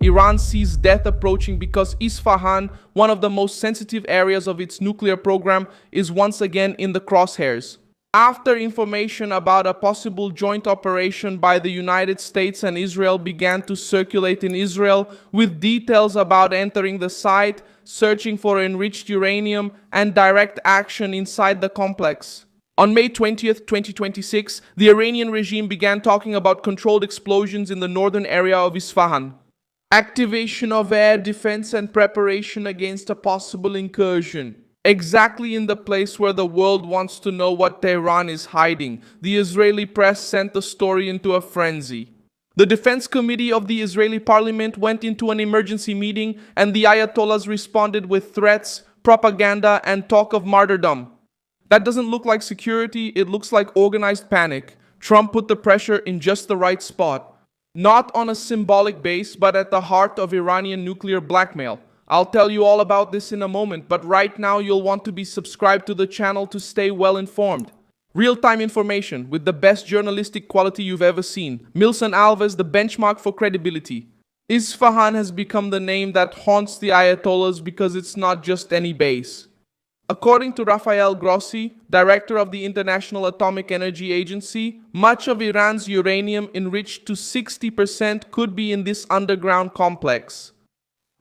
Iran sees death approaching because Isfahan, one of the most sensitive areas of its nuclear program, is once again in the crosshairs. After information about a possible joint operation by the United States and Israel began to circulate in Israel, with details about entering the site, searching for enriched uranium, and direct action inside the complex. On May 20th, 2026, the Iranian regime began talking about controlled explosions in the northern area of Isfahan, activation of air defense and preparation against a possible incursion. Exactly in the place where the world wants to know what Tehran is hiding, the Israeli press sent the story into a frenzy. The Defense Committee of the Israeli parliament went into an emergency meeting, and the Ayatollahs responded with threats, propaganda, and talk of martyrdom. That doesn't look like security, it looks like organized panic. Trump put the pressure in just the right spot. Not on a symbolic base, but at the heart of Iranian nuclear blackmail. I'll tell you all about this in a moment, but right now you'll want to be subscribed to the channel to stay well informed. Real-time information with the best journalistic quality you've ever seen. Milson Alves, the benchmark for credibility. Isfahan has become the name that haunts the Ayatollahs because it's not just any base. According to Rafael Grossi, director of the International Atomic Energy Agency, much of Iran's uranium enriched to 60% could be in this underground complex.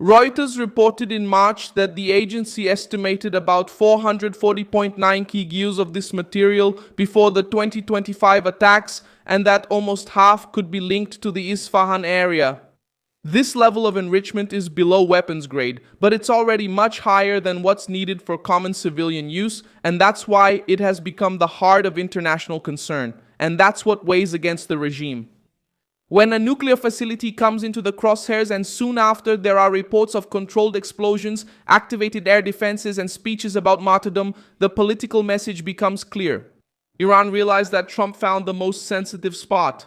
Reuters reported in March that the agency estimated about 440.9 kg of this material before the 2025 attacks, and that almost half could be linked to the Isfahan area. This level of enrichment is below weapons grade, but it's already much higher than what's needed for common civilian use, and that's why it has become the heart of international concern, and that's what weighs against the regime. When a nuclear facility comes into the crosshairs and soon after there are reports of controlled explosions, activated air defenses, and speeches about martyrdom, the political message becomes clear. Iran realized that Trump found the most sensitive spot.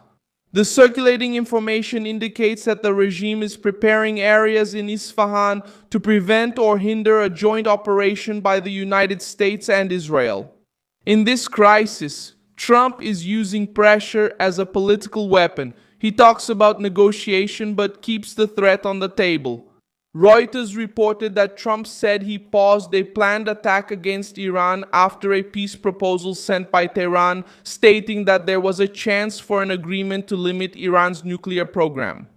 The circulating information indicates that the regime is preparing areas in Isfahan to prevent or hinder a joint operation by the United States and Israel. In this crisis, Trump is using pressure as a political weapon. He talks about negotiation but keeps the threat on the table. Reuters reported that Trump said he paused a planned attack against Iran after a peace proposal sent by Tehran, stating that there was a chance for an agreement to limit Iran's nuclear program.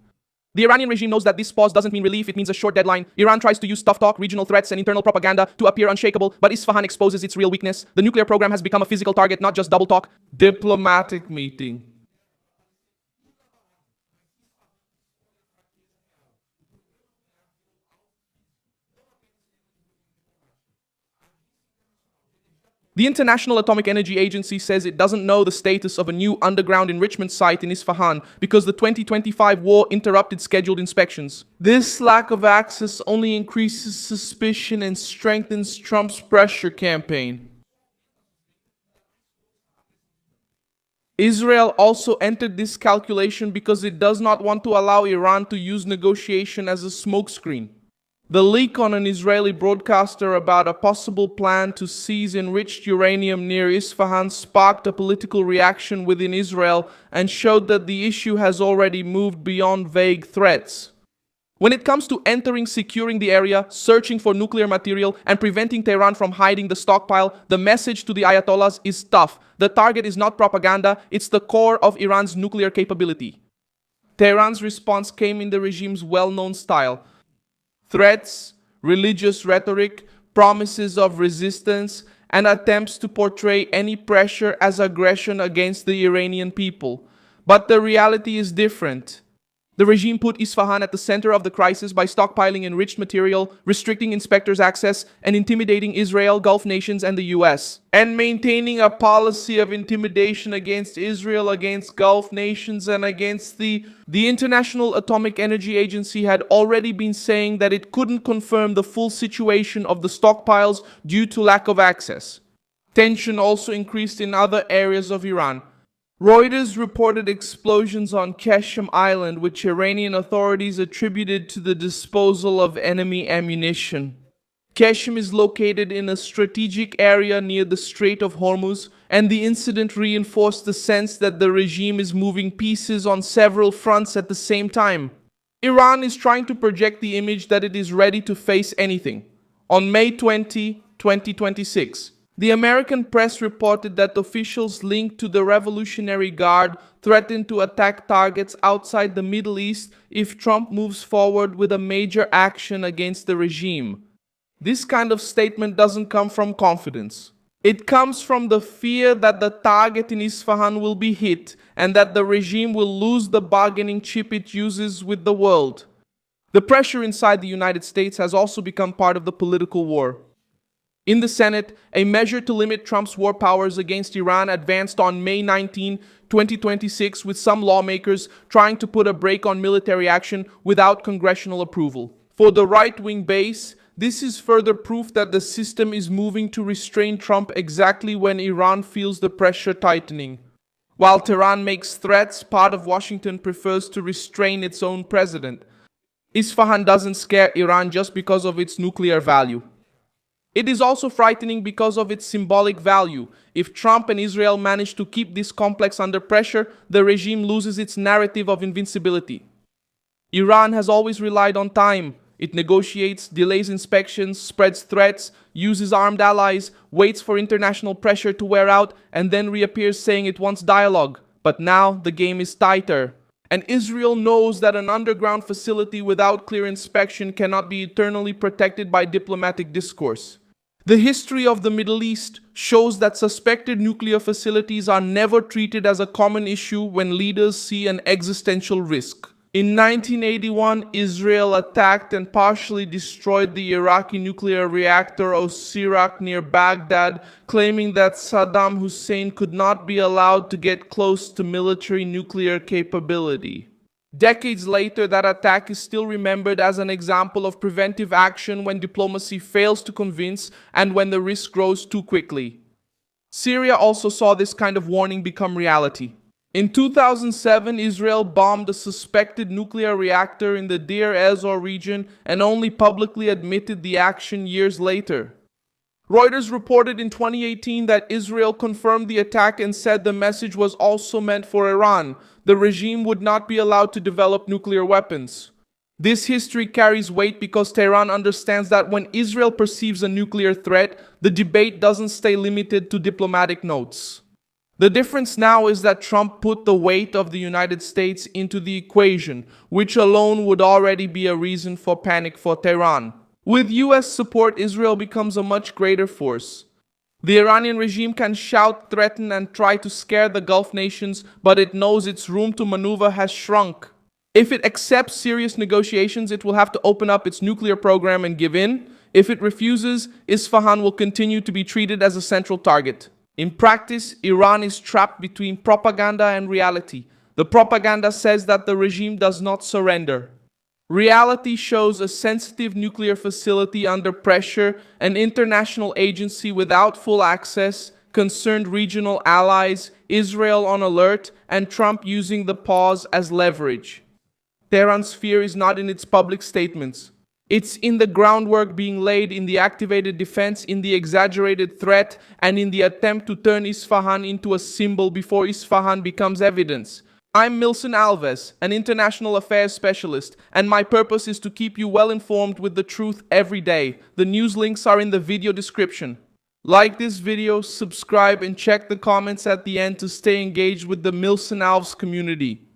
The Iranian regime knows that this pause doesn't mean relief, it means a short deadline. Iran tries to use tough talk, regional threats, and internal propaganda to appear unshakable, but Isfahan exposes its real weakness. The nuclear program has become a physical target, not just double talk. Diplomatic meeting. The International Atomic Energy Agency says it doesn't know the status of a new underground enrichment site in Isfahan because the 2025 war interrupted scheduled inspections. This lack of access only increases suspicion and strengthens Trump's pressure campaign. Israel also entered this calculation because it does not want to allow Iran to use negotiation as a smokescreen. The leak on an Israeli broadcaster about a possible plan to seize enriched uranium near Isfahan sparked a political reaction within Israel and showed that the issue has already moved beyond vague threats. When it comes to entering, securing the area, searching for nuclear material, and preventing Tehran from hiding the stockpile, the message to the Ayatollahs is tough. The target is not propaganda, it's the core of Iran's nuclear capability. Tehran's response came in the regime's well-known style. Threats, religious rhetoric, promises of resistance, and attempts to portray any pressure as aggression against the Iranian people. But the reality is different. The regime put Isfahan at the center of the crisis by stockpiling enriched material, restricting inspectors' access, and intimidating Israel, Gulf nations, and the US. And maintaining a policy of intimidation against Israel, against Gulf nations, and against the International Atomic Energy Agency had already been saying that it couldn't confirm the full situation of the stockpiles due to lack of access. Tension also increased in other areas of Iran. Reuters reported explosions on Qeshm Island, which Iranian authorities attributed to the disposal of enemy ammunition. Qeshm is located in a strategic area near the Strait of Hormuz, and the incident reinforced the sense that the regime is moving pieces on several fronts at the same time. Iran is trying to project the image that it is ready to face anything. On May 20, 2026, the American press reported that officials linked to the Revolutionary Guard threatened to attack targets outside the Middle East if Trump moves forward with a major action against the regime. This kind of statement doesn't come from confidence. It comes from the fear that the target in Isfahan will be hit and that the regime will lose the bargaining chip it uses with the world. The pressure inside the United States has also become part of the political war. In the Senate, a measure to limit Trump's war powers against Iran advanced on May 19, 2026, with some lawmakers trying to put a brake on military action without congressional approval. For the right-wing base, this is further proof that the system is moving to restrain Trump exactly when Iran feels the pressure tightening. While Tehran makes threats, part of Washington prefers to restrain its own president. Isfahan doesn't scare Iran just because of its nuclear value. It is also frightening because of its symbolic value. If Trump and Israel manage to keep this complex under pressure, the regime loses its narrative of invincibility. Iran has always relied on time. It negotiates, delays inspections, spreads threats, uses armed allies, waits for international pressure to wear out, and then reappears saying it wants dialogue. But now the game is tighter. And Israel knows that an underground facility without clear inspection cannot be eternally protected by diplomatic discourse. The history of the Middle East shows that suspected nuclear facilities are never treated as a common issue when leaders see an existential risk. In 1981, Israel attacked and partially destroyed the Iraqi nuclear reactor Osirak near Baghdad, claiming that Saddam Hussein could not be allowed to get close to military nuclear capability. Decades later, that attack is still remembered as an example of preventive action when diplomacy fails to convince and when the risk grows too quickly. Syria also saw this kind of warning become reality. In 2007, Israel bombed a suspected nuclear reactor in the Deir ez-Zor region and only publicly admitted the action years later. Reuters reported in 2018 that Israel confirmed the attack and said the message was also meant for Iran. The regime would not be allowed to develop nuclear weapons. This history carries weight because Tehran understands that when Israel perceives a nuclear threat, the debate doesn't stay limited to diplomatic notes. The difference now is that Trump put the weight of the United States into the equation, which alone would already be a reason for panic for Tehran. With US support, Israel becomes a much greater force. The Iranian regime can shout, threaten, and try to scare the Gulf nations, but it knows its room to maneuver has shrunk. If it accepts serious negotiations, it will have to open up its nuclear program and give in. If it refuses, Isfahan will continue to be treated as a central target. In practice, Iran is trapped between propaganda and reality. The propaganda says that the regime does not surrender. Reality shows a sensitive nuclear facility under pressure, an international agency without full access, concerned regional allies, Israel on alert, and Trump using the pause as leverage. Tehran's fear is not in its public statements. It's in the groundwork being laid, in the activated defense, in the exaggerated threat, and in the attempt to turn Isfahan into a symbol before Isfahan becomes evidence. I'm Milson Alves, an international affairs specialist, and my purpose is to keep you well informed with the truth every day. The news links are in the video description. Like this video, subscribe, and check the comments at the end to stay engaged with the Milson Alves community.